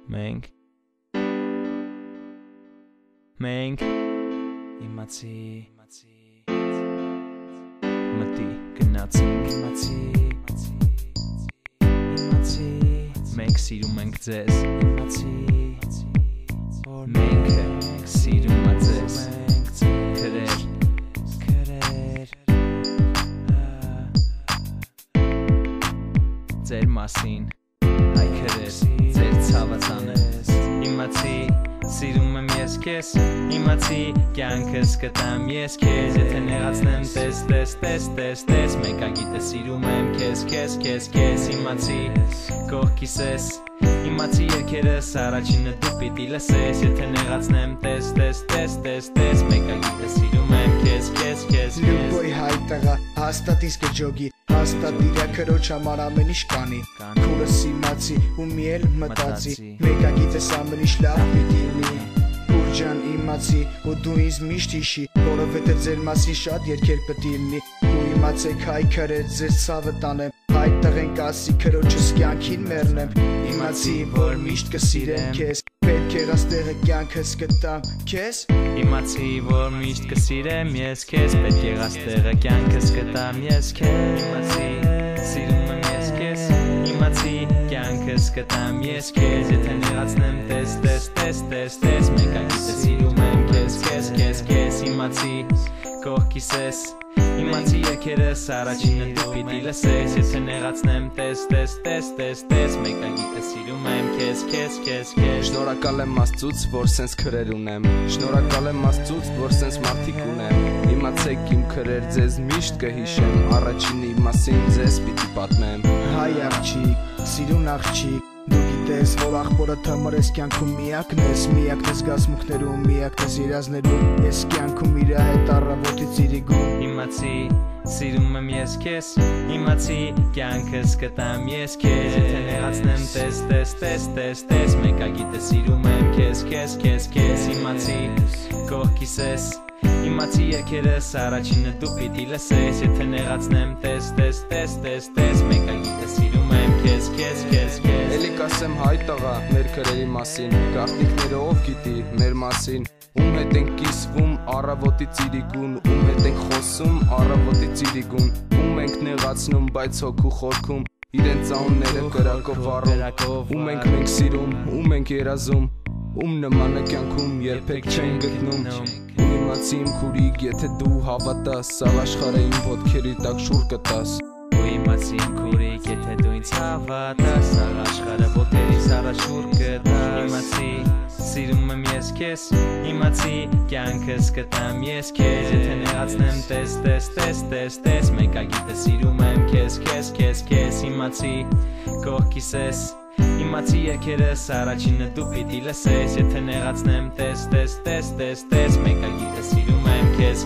Մենք իմացի մտի գնացինք իմացի մենք սիրում ենք ձեզ մենք սիրում ենք ձեզ քրեր ձեր մասին հայ քրեր ձեր ցավացանես իմացի Սիրում եմ ես քեզ, իմացի կյանքս կտամ ես քեզ Եթե նեղացնեմ տես, մեկը գիտե սիրում եմ քեզ իմացի կողքիս ես Իմացի երկերս առաջինը դու պիտի լսես Եթե նեղացնեմ տես, մեկը գիտե սիրում եմ քեզ Լյուբոյ հայտեղա, հաստատ իսկ է ջոգի Հաստատ իրա քրոջ համար ամեն ինչ կանի Քուրս իմացի ու մի էլ մտածի Մեկը գիտես ամեն ինչ լավ պիտի լինի Ջան իմացի ու դու ինձ միշտ հիշի Որովհետև ձեր մասին շատ երկեր պիտի լինի Ու իմացեք հայ քրեր ձեզ ցավը տանեմ Հայ տղենք ասի քրոջս կյանքին մեռնեմ Իմացի որ միշտ կսիրեմ քեզ Պետք է ռաստեղը կյանքս կտամ քեզ Իմացի որ միշտ կսիրեմ ես քեզ Պետք է ռաստեղը կյանքս կտամ ես քեզ Իմացի սիրում եմ ես քեզ Իմացի կյանքս կտամ ես քեզ Եթե նեղացնեմ տես Մեկը գիտե սիրում եմ քեզ Իմացի կողքիս ես Իմացի երկերս առաջինը դու պիտի լսես Եթե նեղացնեմ տես Մեկը գիտե սիրում եմ քեզ Շնորհակալ եմ Աստծուց, որ սենց քրեր ունեմ Շնորհակալ եմ Աստծուց, որ սենց մարդիկ ունեմ Իմացեք իմ քրեր ձեզ միշտ կհիշեմ Առաջինի մասին ձեզ պիտի պատմեմ Հայ աղջիկ, սիրուն աղջիկ Դու գիտես, որ աղբորդ համար ես կյանքում միակն ես գասմուքներում, միակն ես երազներում Ես կյանքում իրա հետ առավոտից իրիգում Իմացի, սիրում եմ ես քեզ Իմացի, կյանքս կտամ ես քեզ Եթե նեղացնեմ տես Մեկը գիտե սիրում եմ քեզ Իմացի, կողքիս ես Իմացի երկերս առաջինը դու պիտի լսես Եթե նեղացնեմ տես Մեկը գիտե սիրում եմ քեզ Էլի կասեմ հայ տղա մեր քրերի մասին Գաղտնիքները ով գիտի մեր մասին Ում հետ ենք կիսվում առավոտից իրիգուն Ում հետ ենք խոսում առավոտից իրիգուն Ում ենք նեղացնում բայց հոգու խորքում Իրենց անունները կրակով առում Ում ենք մենք սիրում, ում ենք երազում Ում նմանը կյանքում երբեք չեն գտնում Ու իմացի իմ քուրիկ եթե դու հավատաս Սաղ աշխարհը իմ ոտքերի տակ շուռ կտաս Ու իմացի իմ քուրիկ եթե դու ինձ հավատաս Սաղ աշխարհը ոտքերիս առաջ շուռ կտաս Իմացի սիրում եմ ես քեզ Իմացի կյանքս կտամ ես քեզ Եթե նեղացնեմ տես Մեկը գիտե սիրում եմ քեզ Իմացի կողքիս ես Իմացի երկերս առաջինը դու պիտի լսես Եթե նեղացնեմ տես Մեկը գիտե սիրում եմ քեզ